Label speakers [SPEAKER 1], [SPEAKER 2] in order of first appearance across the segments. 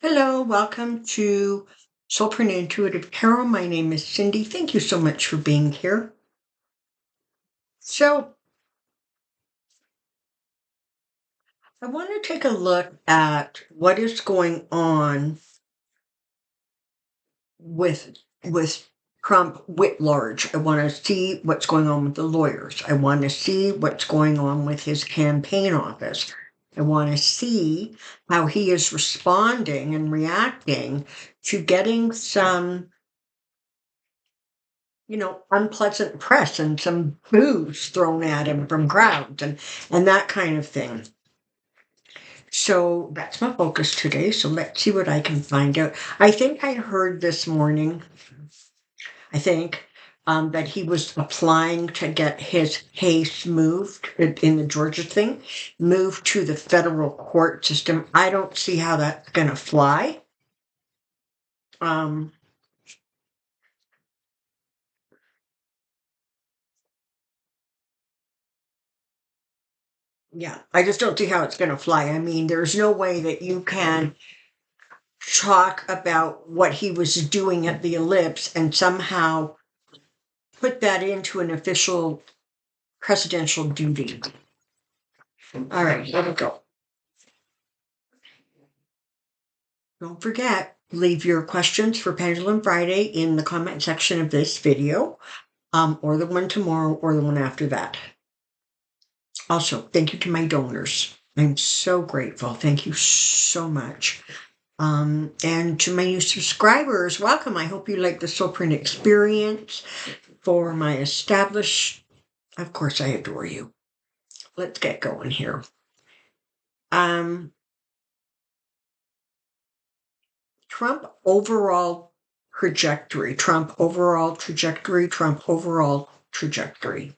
[SPEAKER 1] Hello, welcome to Soulprint Intuitive Tarot. My name is Cindy. Thank you so much for being here. So, I want to take a look at what is going on with with Trump writ large. I want to see what's going on with the lawyers. I want to see what's going on with his campaign office. I want to see how he is responding and reacting to getting some unpleasant press and some booze thrown at him from crowds and that kind of thing. So that's my focus today. So let's see what I can find out. I think I heard this morning, I think, that he was applying to get his case moved in the Georgia thing, moved to the federal court system. I don't see how that's going to fly. Um, yeah, I just don't see how it's going to fly. I mean, there's no way that you can talk about what he was doing at the ellipse and somehow put that into an official presidential duty. All right, here we go. Don't forget, leave your questions for Pendulum Friday in the comment section of this video, or the one tomorrow, or the one after that. Also, thank you to my donors. I'm so grateful. Thank you so much. And to my new subscribers, welcome. I hope you like the Soulprint experience. For my established, of course, I adore you. Let's get going here. Trump overall trajectory, Trump overall trajectory, Trump overall trajectory.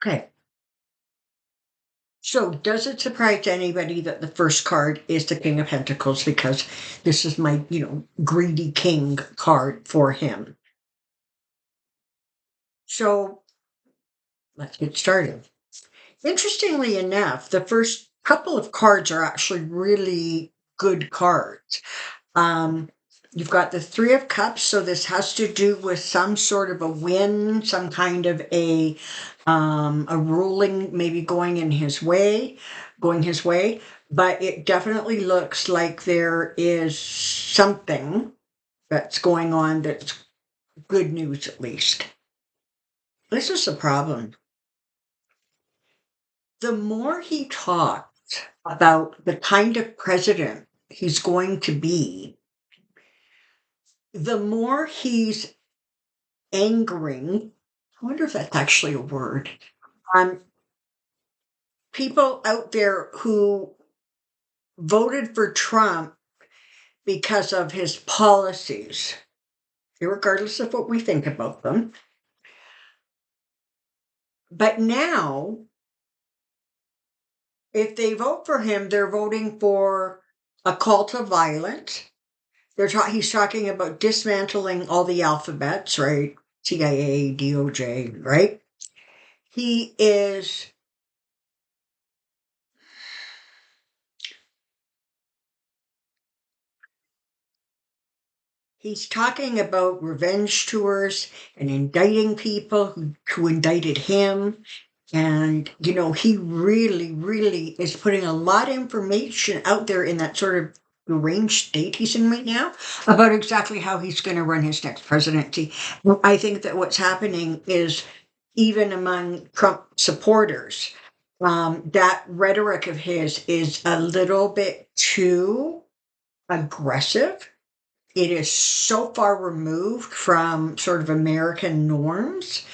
[SPEAKER 1] Okay. So, does it surprise anybody that the first card is the King of Pentacles because this is my, greedy king card for him? So, let's get started. Interestingly enough, the first couple of cards are actually really good cards. You've got the Three of Cups, so this has to do with some sort of a win, some kind of a ruling maybe going his way, but it definitely looks like there is something that's going on that's good news at least. This is the problem. The more he talks about the kind of president he's going to be, the more he's angering. I wonder if that's actually a word. People out there who voted for Trump because of his policies, regardless of what we think about them. But now, if they vote for him, they're voting for a call to violence. He's talking about dismantling all the alphabets, right? CIA, DOJ, right? He is he's talking about revenge tours and indicting people who indicted him. And, he really, really is putting a lot of information out there in that sort of deranged state he's in right now about exactly how he's going to run his next presidency. I think that what's happening is even among Trump supporters, that rhetoric of his is a little bit too aggressive. It is so far removed from sort of American norms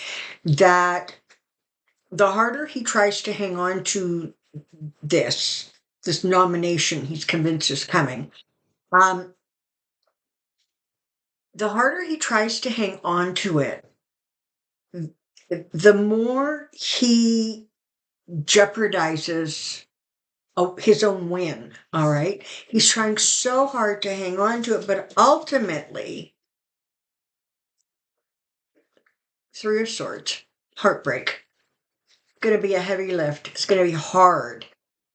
[SPEAKER 1] that the harder he tries to hang on to this nomination he's convinced is coming, um, the harder he tries to hang on to it, the more he jeopardizes his own win. All right. He's trying so hard to hang on to it, but ultimately, Three of Swords, heartbreak. It's going to be a heavy lift. It's going to be hard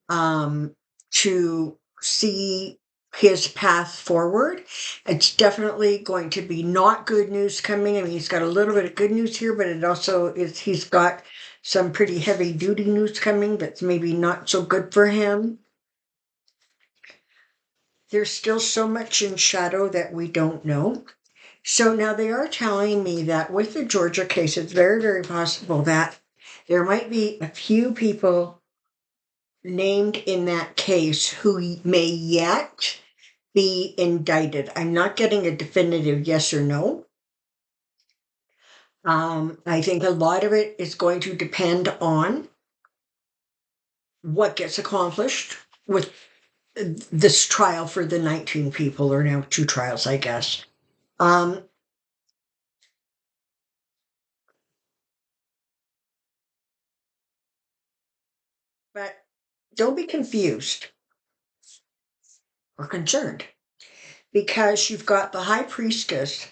[SPEAKER 1] to see his path forward. It's definitely going to be not good news coming. I mean, he's got a little bit of good news here, but it also is, he's got some pretty heavy duty news coming that's maybe not so good for him. There's still so much in shadow that we don't know. So now they are telling me that with the Georgia case, it's very, very possible that there might be a few people named in that case who may yet be indicted. I'm not getting a definitive yes or no. I think a lot of it is going to depend on what gets accomplished with this trial for the 19 people, or now 2 trials, I guess. But don't be confused or concerned, because you've got the high priestess,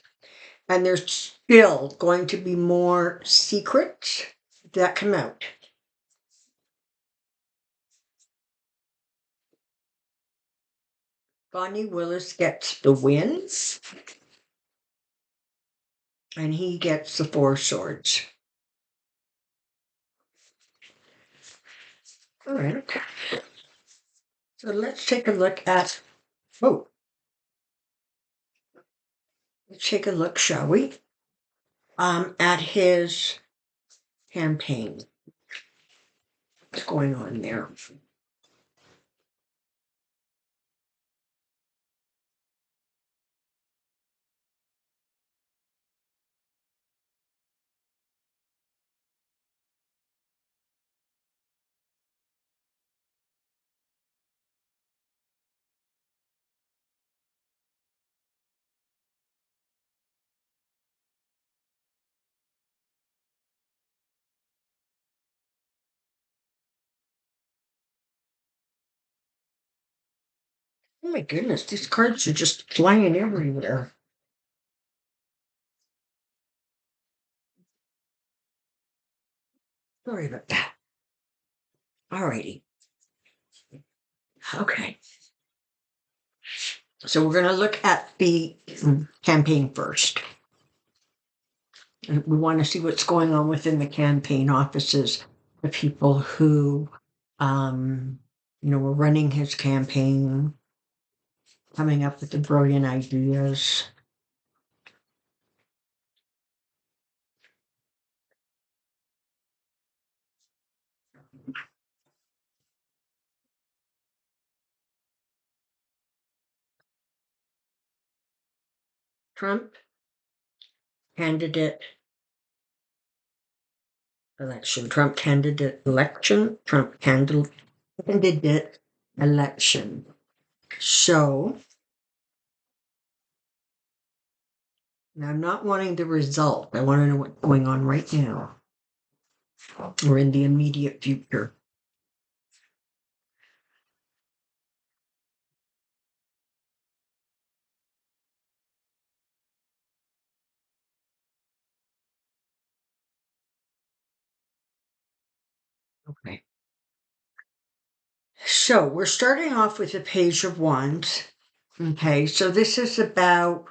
[SPEAKER 1] and there's still going to be more secrets that come out. Bonnie Willis gets the wins, and he gets the 4 swords. All right. So let's take a look at, let's take a look, shall we? At his campaign. What's going on there? Oh my goodness, these cards are just flying everywhere. Sorry about that. Alrighty. Okay. So we're going to look at the campaign first. And we want to see what's going on within the campaign offices, the people who, were running his campaign, coming up with the brilliant ideas. Trump candidate election. Trump candidate election. Trump candidate election. So now I'm not wanting the result. I want to know what's going on right now, or in the immediate future. Okay. So we're starting off with the Page of Wands. Okay, so this is about,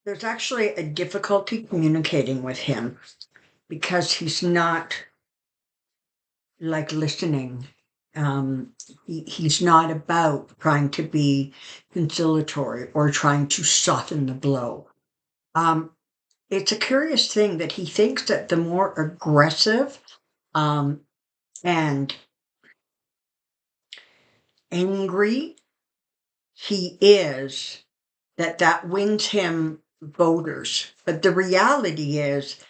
[SPEAKER 1] there's actually a difficulty communicating with him because he's not like listening. He's not about trying to be conciliatory or trying to soften the blow. It's a curious thing that he thinks that the more aggressive and angry he is, that wins him voters. But the reality is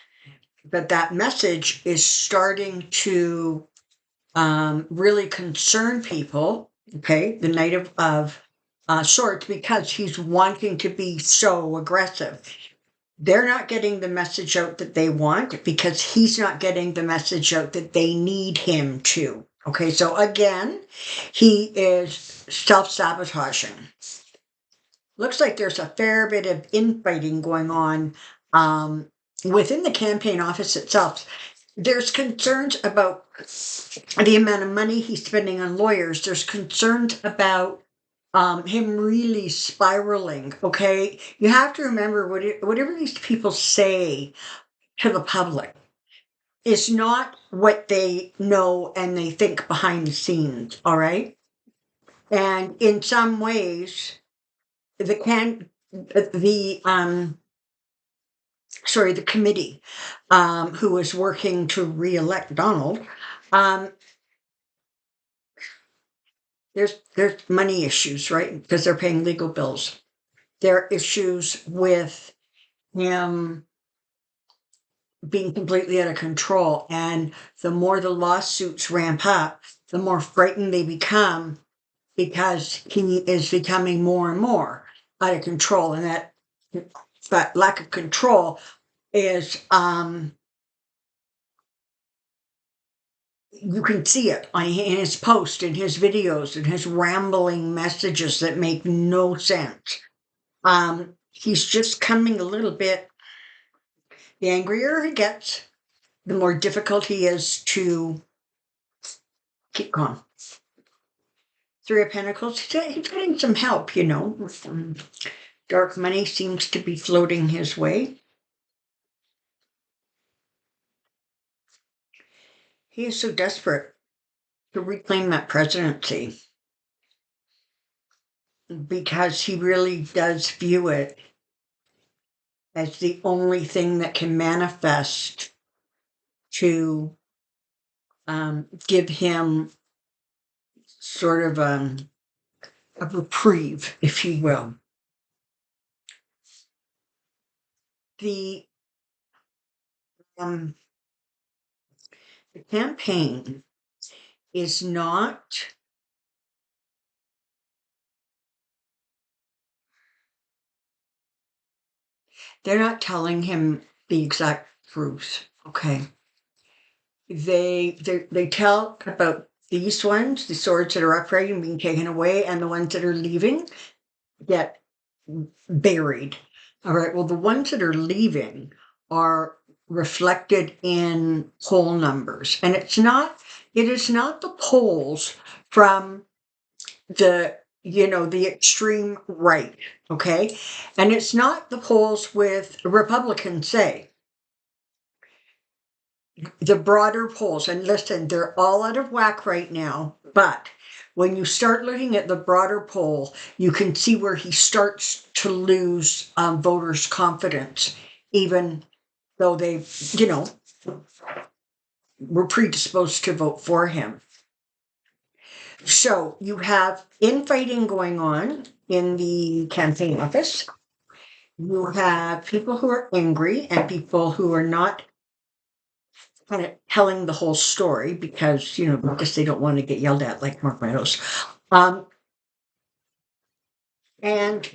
[SPEAKER 1] that message is starting to really concern people. Okay, the Knight of sorts because he's wanting to be so aggressive. They're not getting the message out that they want because he's not getting the message out that they need him to. Okay, so again, he is self-sabotaging. Looks like there's a fair bit of infighting going on within the campaign office itself. There's concerns about the amount of money he's spending on lawyers. There's concerns about him really spiraling. Okay, you have to remember whatever these people say to the public is not what they know and they think behind the scenes. All right, and in some ways, the committee who is working to re-elect Donald. Um, there's money issues, right? Because they're paying legal bills. There are issues with him being completely out of control. And the more the lawsuits ramp up, the more frightened they become because he is becoming more and more out of control. And that lack of control is, you can see it in his posts, in his videos, in his rambling messages that make no sense. He's just coming a little bit, the angrier he gets, the more difficult he is to keep calm. Three of Pentacles, he's getting some help, dark money seems to be floating his way. He is so desperate to reclaim that presidency because he really does view it as the only thing that can manifest to give him sort of a reprieve, if you will. The um, the campaign is not, they're not telling him the exact truth, okay? They tell about these ones, the swords that are upright and being taken away, and the ones that are leaving get buried. All right, well, the ones that are leaving are reflected in poll numbers, and it is not the polls from the extreme right, okay? And it's not the polls with Republicans say. The broader polls, and listen, they're all out of whack right now, but when you start looking at the broader poll, you can see where he starts to lose voters' confidence, even though they, were predisposed to vote for him. So you have infighting going on in the campaign office. You have people who are angry and people who are not kind of telling the whole story because, because they don't want to get yelled at like Mark Meadows. And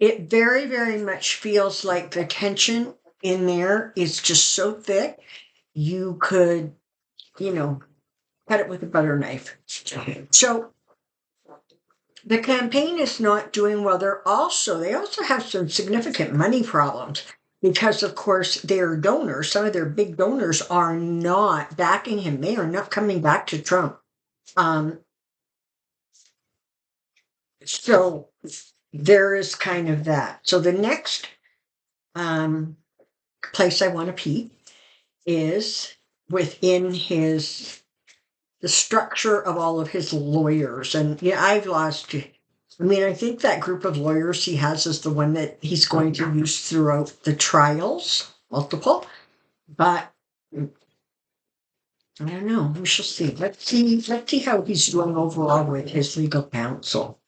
[SPEAKER 1] it very, very much feels like the tension in there is just so thick, you could, cut it with a butter knife. So the campaign is not doing well. They also have some significant money problems because, of course, their donors, some of their big donors, are not backing him. They are not coming back to Trump. So there is kind of that. So the next place I want to peek is within the structure of all of his lawyers. And I think that group of lawyers he has is the one that he's going to use throughout the trials, multiple. But I don't know. We shall see. Let's see how he's doing overall with his legal counsel.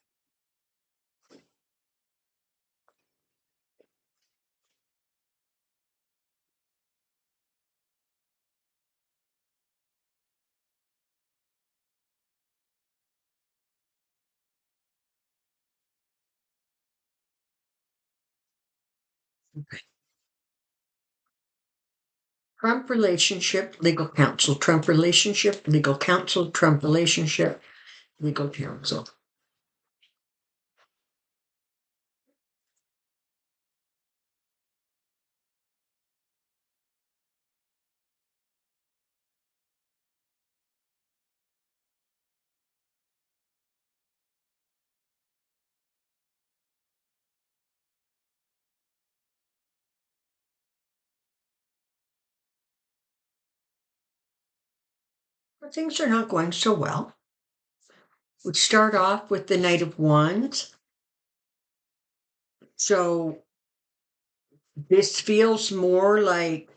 [SPEAKER 1] Trump relationship, legal counsel. Trump relationship, legal counsel. Trump relationship, legal counsel. But things are not going so well. We start off with the Knight of Wands. So this feels more like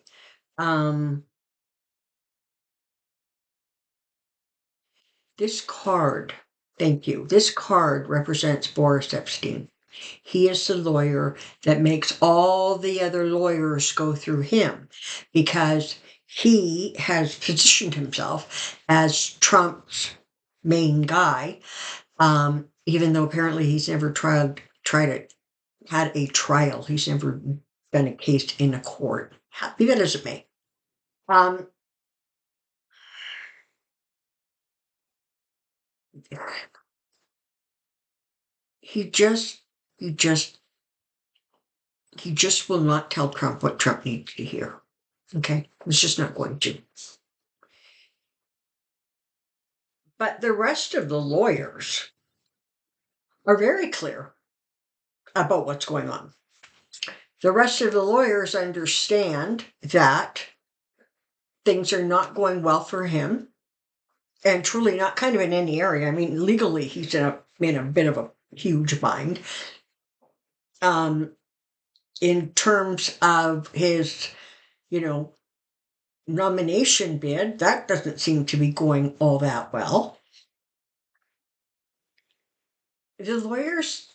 [SPEAKER 1] this card. Thank you. This card represents Boris Epstein. He is the lawyer that makes all the other lawyers go through him because he has positioned himself as Trump's main guy, even though apparently he's never had a trial. He's never done a case in a court. Be that as it may. Um, he just, he just, he just will not tell Trump what Trump needs to hear. Okay, he's just not going to. But the rest of the lawyers are very clear about what's going on. The rest of the lawyers understand that things are not going well for him, and truly not kind of in any area. I mean, legally, he's in a bit of a huge bind. In terms of his, nomination bid, that doesn't seem to be going all that well. The lawyers,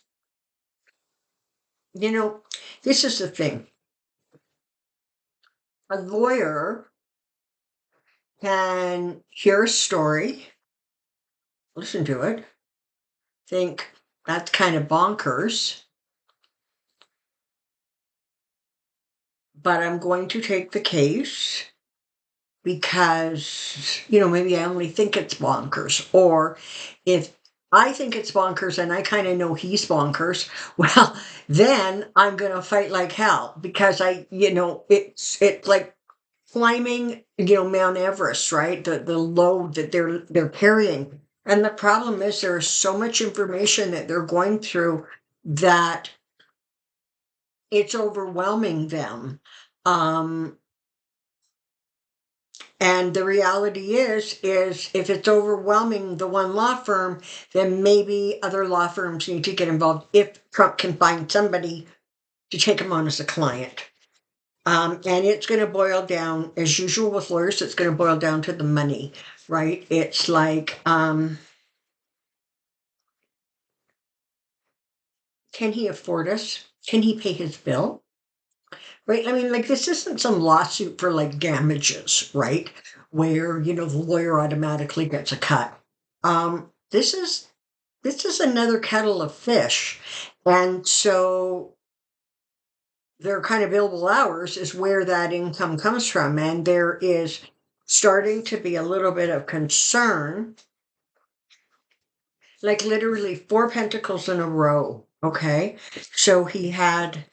[SPEAKER 1] this is the thing. A lawyer can hear a story, listen to it, think that's kind of bonkers, but I'm going to take the case because, maybe I only think it's bonkers. Or if I think it's bonkers and I kind of know he's bonkers, well, then I'm going to fight like hell because it's like climbing, Mount Everest, right? The load that they're carrying. And the problem is there's so much information that they're going through that it's overwhelming them. And the reality is if it's overwhelming the one law firm, then maybe other law firms need to get involved if Trump can find somebody to take him on as a client. And it's going to boil down, as usual with lawyers, it's going to boil down to the money, right? It's like, can he afford us? Can he pay his bill? Right? I mean, like, this isn't some lawsuit for like damages, right? Where, the lawyer automatically gets a cut. This is another kettle of fish. And so their kind of billable hours is where that income comes from. And there is starting to be a little bit of concern, like literally 4 pentacles in a row. Okay. So he had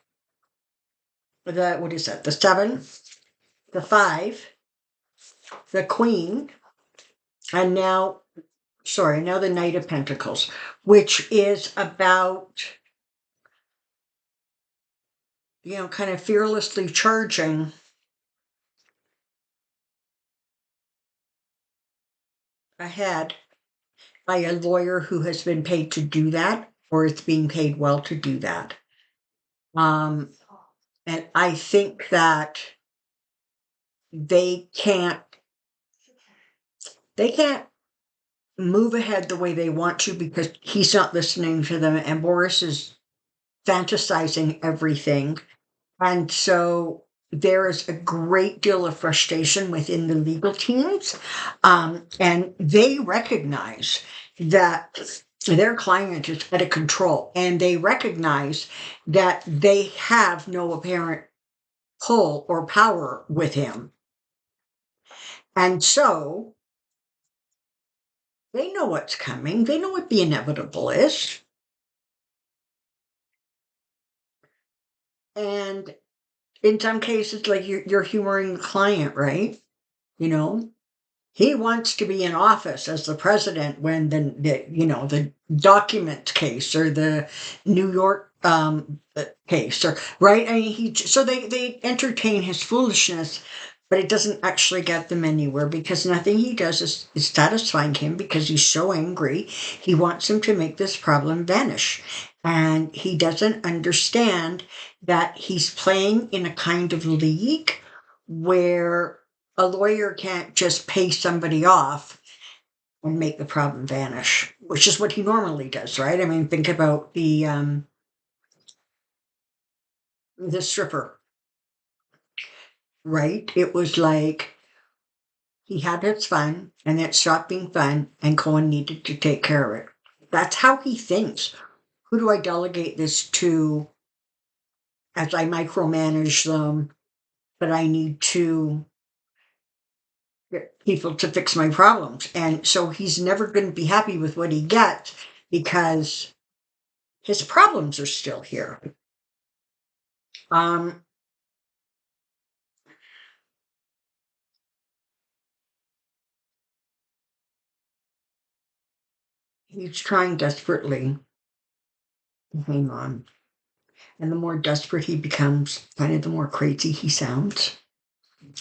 [SPEAKER 1] what is that? The 7, the 5, the Queen, and now the Knight of Pentacles, which is about, kind of fearlessly charging ahead by a lawyer who has been paid to do that or is being paid well to do that. And I think that they can't move ahead the way they want to because he's not listening to them and Boris is fantasizing everything. And so there is a great deal of frustration within the legal teams. And they recognize that their client is out of control, and they recognize that they have no apparent pull or power with him. And so they know what's coming. They know what the inevitable is. And in some cases, like you're humoring the client, right? You know, he wants to be in office as the president when the document case or the New York case, or right. I mean, so they entertain his foolishness, but it doesn't actually get them anywhere, because nothing he does is satisfying him, because he's so angry. He wants him to make this problem vanish, and he doesn't understand that he's playing in a kind of league where a lawyer can't just pay somebody off and make the problem vanish, which is what he normally does, right? I mean, think about the stripper, right? It was like he had his fun and it stopped being fun, and Cohen needed to take care of it. That's how he thinks. Who do I delegate this to as I micromanage them? But I need to get people to fix my problems. And so he's never going to be happy with what he gets, because his problems are still here. Um, he's trying desperately to hang on. And the more desperate he becomes, kind of the more crazy he sounds.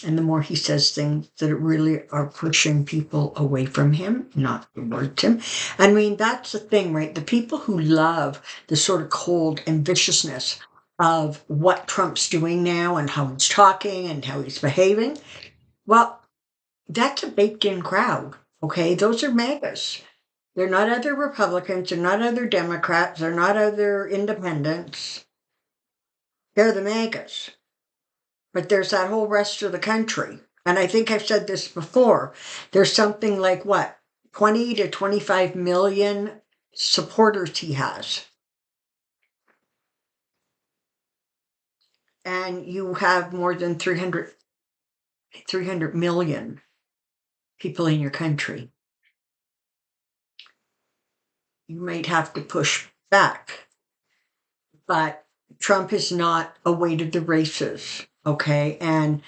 [SPEAKER 1] And the more he says things that really are pushing people away from him, not towards him. I mean, that's the thing, right? The people who love the sort of cold and viciousness of what Trump's doing now and how he's talking and how he's behaving, well, that's a baked in crowd, okay? Those are MAGAs. They're not other Republicans, they're not other Democrats, they're not other independents. They're the MAGAs. But there's that whole rest of the country. And I think I've said this before. There's something like what? 20 to 25 million supporters he has. And you have more than 300 million people in your country. You might have to push back. But Trump is not a way to the races, okay? And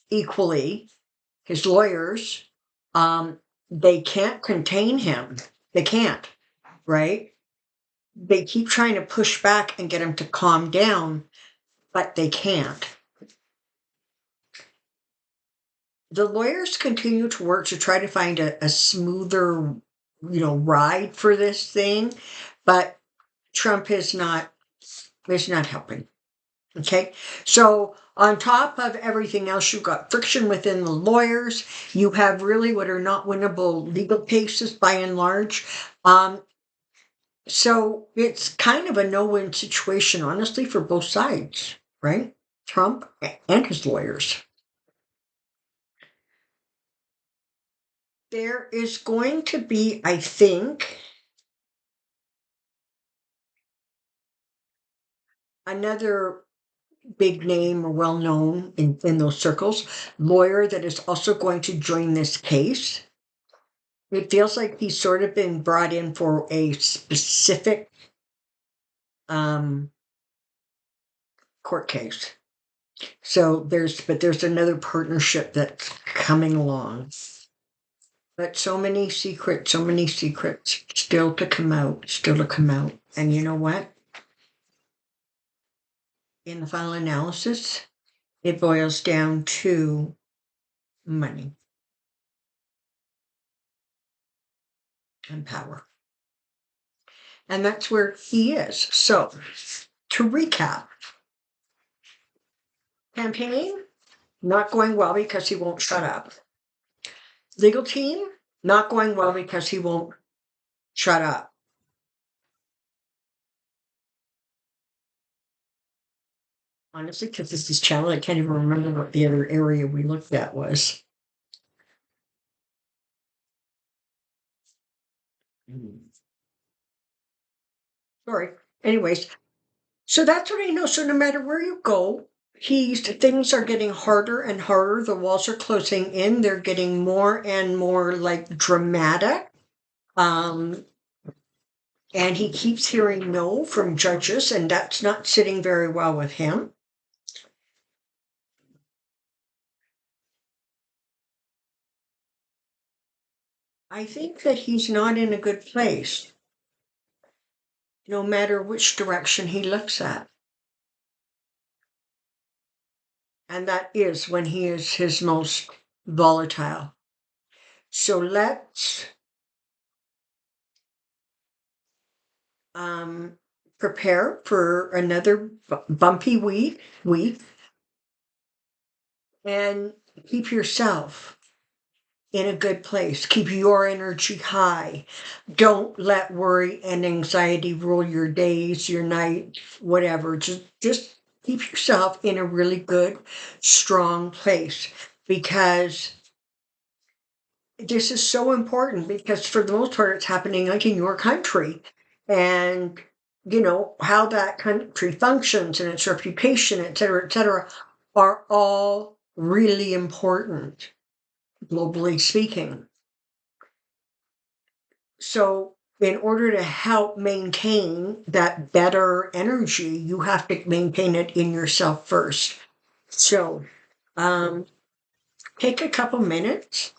[SPEAKER 1] equally, his lawyers, they can't contain him. They can't, right? They keep trying to push back and get him to calm down, but they can't. The lawyers continue to work to try to find a smoother, ride for this thing, but Trump is not helping. Okay, so on top of everything else, you've got friction within the lawyers. You have really what are not winnable legal cases by and large. So it's kind of a no-win situation, honestly, for both sides, right? Trump and his lawyers. There is going to be, I think, another big name or well known in those circles lawyer that is also going to join this case. It feels like he's sort of been brought in for a specific court case. So there's another partnership that's coming along. But so many secrets still to come out. And you know what? In the final analysis, it boils down to money and power. And that's where he is. So, to recap, campaign, not going well because he won't shut up. Legal team, not going well because he won't shut up. Honestly, because this is challenge, I can't even remember what the other area we looked at was. Sorry. Anyways, so that's what I know. So no matter where you go, things are getting harder and harder. The walls are closing in. They're getting more and more like dramatic. Um, and he keeps hearing no from judges, and that's not sitting very well with him. I think that he's not in a good place, no matter which direction he looks at. And that is when he is his most volatile. So let's um, prepare for another bumpy week, and keep yourself in a good place. Keep your energy high. Don't let worry and anxiety rule your days, your nights, whatever. Just keep yourself in a really good, strong place, because this is so important, because for the most part it's happening like in your country, and how that country functions and its reputation, et cetera, are all really important, globally speaking. So in order to help maintain that better energy, you have to maintain it in yourself first. So um, take a couple minutes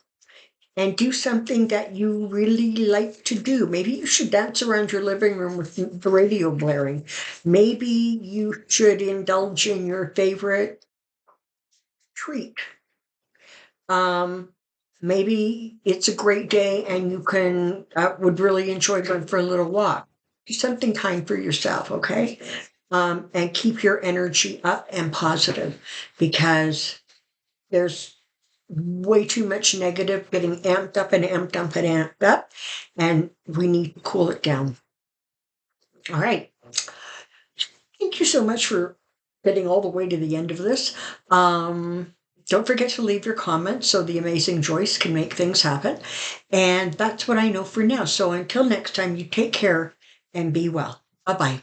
[SPEAKER 1] and do something that you really like to do. Maybe you should dance around your living room with the radio blaring. Maybe you should indulge in your favorite treat. Um, Maybe it's a great day and you can would really enjoy going for a little walk. Do something kind for yourself, okay? And keep your energy up and positive, because there's way too much negative getting amped up and amped up and amped up, and we need to cool it down. All right. Thank you so much for getting all the way to the end of this. Don't forget to leave your comments so the amazing Joyce can make things happen. And that's what I know for now. So until next time, you take care and be well. Bye bye.